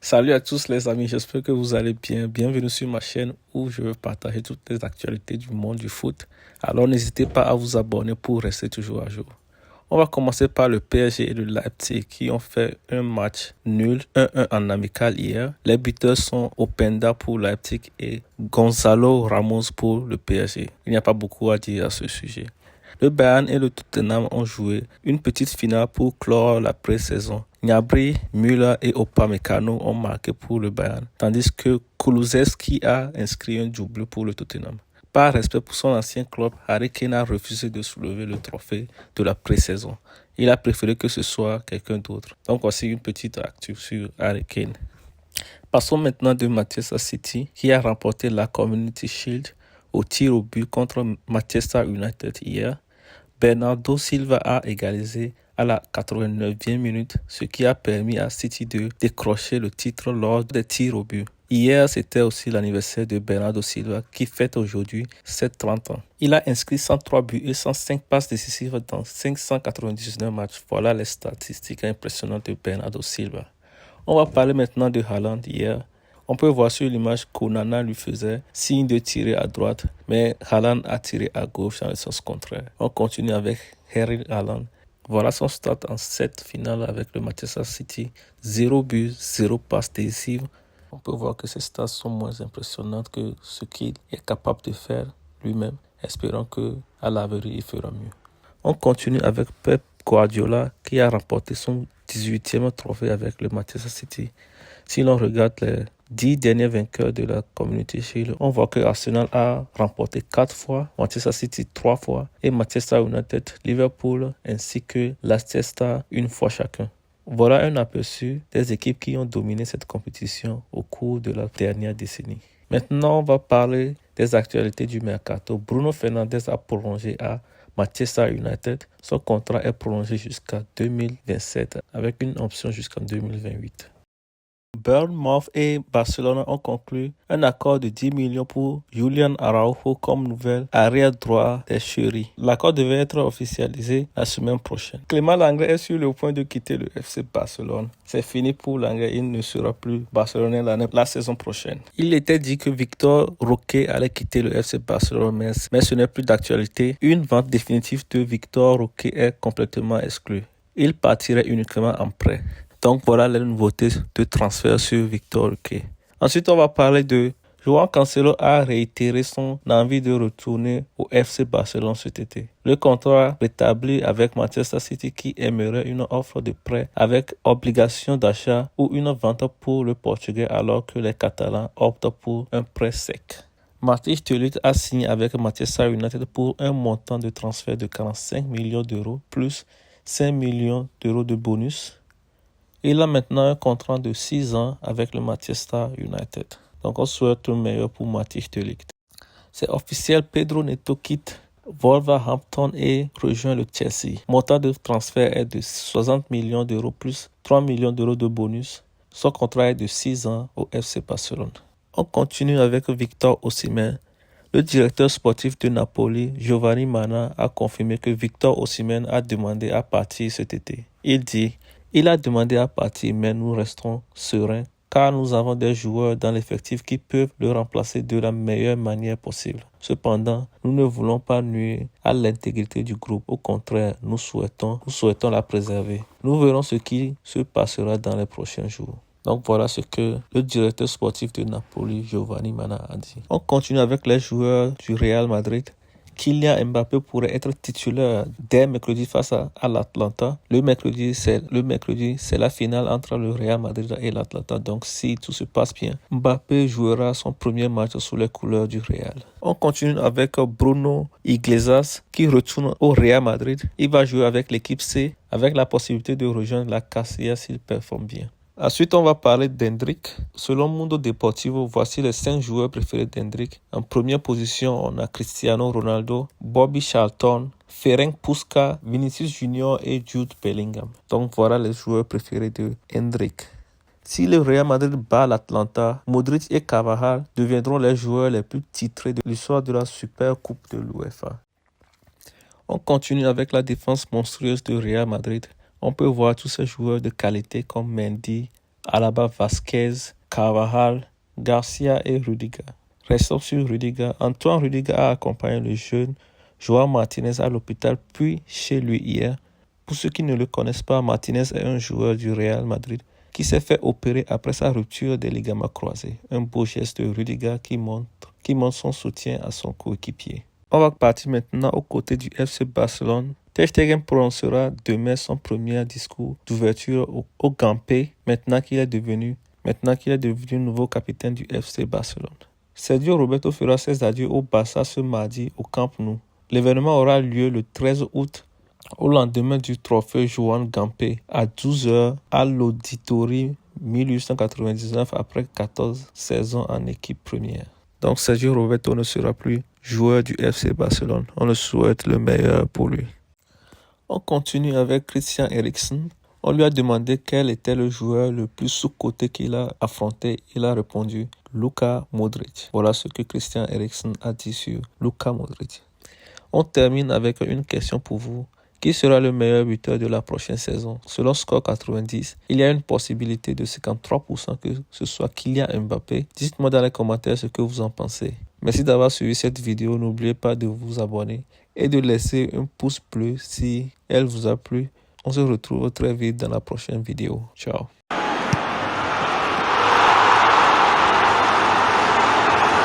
Salut à tous les amis, j'espère que vous allez bien. Bienvenue sur ma chaîne où je veux partager toutes les actualités du monde du foot. Alors n'hésitez pas à vous abonner pour rester toujours à jour. On va commencer par le PSG et le Leipzig qui ont fait un match nul, 1-1 en amical hier. Les buteurs sont Openda pour Leipzig et Gonzalo Ramos pour le PSG. Il n'y a pas beaucoup à dire à ce sujet. Le Bayern et le Tottenham ont joué une petite finale pour clore la pré-saison. Gnabry, Müller et Upamecano ont marqué pour le Bayern, tandis que Kulusevski a inscrit un doublé pour le Tottenham. Par respect pour son ancien club, Harry Kane a refusé de soulever le trophée de la pré-saison. Il a préféré que ce soit quelqu'un d'autre. Donc voici une petite actu sur Harry Kane. Passons maintenant de Manchester City qui a remporté la Community Shield au tir au but contre Manchester United hier. Bernardo Silva a égalisé à la 89e minute, ce qui a permis à City de décrocher le titre lors des tirs au but. Hier, c'était aussi l'anniversaire de Bernardo Silva qui fête aujourd'hui ses 30 ans. Il a inscrit 103 buts et 105 passes décisives dans 599 matchs. Voilà les statistiques impressionnantes de Bernardo Silva. On va parler maintenant de Haaland hier. On peut voir sur l'image qu'Onana lui faisait signe de tirer à droite, mais Haaland a tiré à gauche dans le sens contraire. On continue avec Erling Haaland. Voilà son start en 7 finales avec le Manchester City. 0 but, 0 passe décisive. On peut voir que ses stats sont moins impressionnantes que ce qu'il est capable de faire lui-même. Espérons qu'à l'avenir, il fera mieux. On continue avec Pep Guardiola qui a remporté son 18e trophée avec le Manchester City. Si l'on regarde les 10 derniers vainqueurs de la Community Shield, on voit que Arsenal a remporté 4 fois, Manchester City 3 fois et Manchester United, Liverpool ainsi que Leicester 1 fois chacun. Voilà un aperçu des équipes qui ont dominé cette compétition au cours de la dernière décennie. Maintenant, on va parler des actualités du mercato. Bruno Fernandes a prolongé à Manchester United. Son contrat est prolongé jusqu'à 2027 avec une option jusqu'en 2028. Bournemouth et Barcelone ont conclu un accord de 10 millions pour Julian Araujo comme nouvel arrière droit des Cherries. L'accord devait être officialisé la semaine prochaine. Clément Lenglet est sur le point de quitter le FC Barcelone. C'est fini pour Lenglet, il ne sera plus barcelonais la saison prochaine. Il était dit que Victor Roque allait quitter le FC Barcelone, mais ce n'est plus d'actualité. Une vente définitive de Victor Roque est complètement exclue. Il partirait uniquement en prêt. Donc voilà les nouveautés de transfert sur Victor Roque. Ensuite, on va parler de João Cancelo a réitéré son envie de retourner au FC Barcelone cet été. Le contrat rétabli avec Manchester City qui aimerait une offre de prêt avec obligation d'achat ou une vente pour le Portugais alors que les Catalans optent pour un prêt sec. Matthijs de Ligt a signé avec Manchester United pour un montant de transfert de 45 millions d'euros plus 5 millions d'euros de bonus. Il a maintenant un contrat de 6 ans avec le Manchester United. Donc on souhaite le meilleur pour Matthijs de Ligt. C'est officiel, Pedro Neto quitte Wolverhampton et rejoint le Chelsea. Montant de transfert est de 60 millions d'euros plus 3 millions d'euros de bonus. Son contrat est de 6 ans au FC Barcelone. On continue avec Victor Osimhen. Le directeur sportif de Napoli, Giovanni Manna, a confirmé que Victor Osimhen a demandé à partir cet été. Il dit: il a demandé à partir, mais nous restons sereins car nous avons des joueurs dans l'effectif qui peuvent le remplacer de la meilleure manière possible. Cependant, nous ne voulons pas nuire à l'intégrité du groupe. Au contraire, nous souhaitons la préserver. Nous verrons ce qui se passera dans les prochains jours. Donc voilà ce que le directeur sportif de Napoli, Giovanni Manna, a dit. On continue avec les joueurs du Real Madrid. Kylian Mbappé pourrait être titulaire dès mercredi face à l'Atlanta. Le mercredi, c'est la finale entre le Real Madrid et l'Atlanta. Donc, si tout se passe bien, Mbappé jouera son premier match sous les couleurs du Real. On continue avec Bruno Iglesias qui retourne au Real Madrid. Il va jouer avec l'équipe C avec la possibilité de rejoindre la Castilla s'il performe bien. Ensuite, on va parler d'Hendrick. Selon Mundo Deportivo, voici les 5 joueurs préférés d'Hendrick. En première position, on a Cristiano Ronaldo, Bobby Charlton, Ferenc Puskás, Vinicius Junior et Jude Bellingham. Donc voilà les joueurs préférés de Hendrick. Si le Real Madrid bat l'Atlanta, Modric et Carvajal deviendront les joueurs les plus titrés de l'histoire de la Super Coupe de l'UEFA. On continue avec la défense monstrueuse de Real Madrid. On peut voir tous ces joueurs de qualité comme Mendy, Alaba, Vasquez, Carvajal, Garcia et Rudiger. Restons sur Rudiger. Antoine Rudiger a accompagné le jeune Joao Martinez à l'hôpital puis chez lui hier. Pour ceux qui ne le connaissent pas, Martinez est un joueur du Real Madrid qui s'est fait opérer après sa rupture des ligaments croisés. Un beau geste de Rudiger qui montre son soutien à son coéquipier. On va partir maintenant aux côtés du FC Barcelone. Ter Stegen prononcera demain son premier discours d'ouverture au Gampé, maintenant qu'il est devenu nouveau capitaine du FC Barcelone. Sergio Roberto fera ses adieux au Barça ce mardi au Camp Nou. L'événement aura lieu le 13 août, au lendemain du trophée Joan Gampé, à 12h à l'Auditori 1899 après 14 saisons en équipe première. Donc Sergio Roberto ne sera plus joueur du FC Barcelone. On le souhaite le meilleur pour lui. On continue avec Christian Eriksen. On lui a demandé quel était le joueur le plus sous-coté qu'il a affronté. Il a répondu Luka Modric. Voilà ce que Christian Eriksen a dit sur Luka Modric. On termine avec une question pour vous. Qui sera le meilleur buteur de la prochaine saison? Selon Score 90, il y a une possibilité de 53% que ce soit Kylian Mbappé. Dites-moi dans les commentaires ce que vous en pensez. Merci d'avoir suivi cette vidéo. N'oubliez pas de vous abonner et de laisser un pouce bleu si elle vous a plu. On se retrouve très vite dans la prochaine vidéo. Ciao.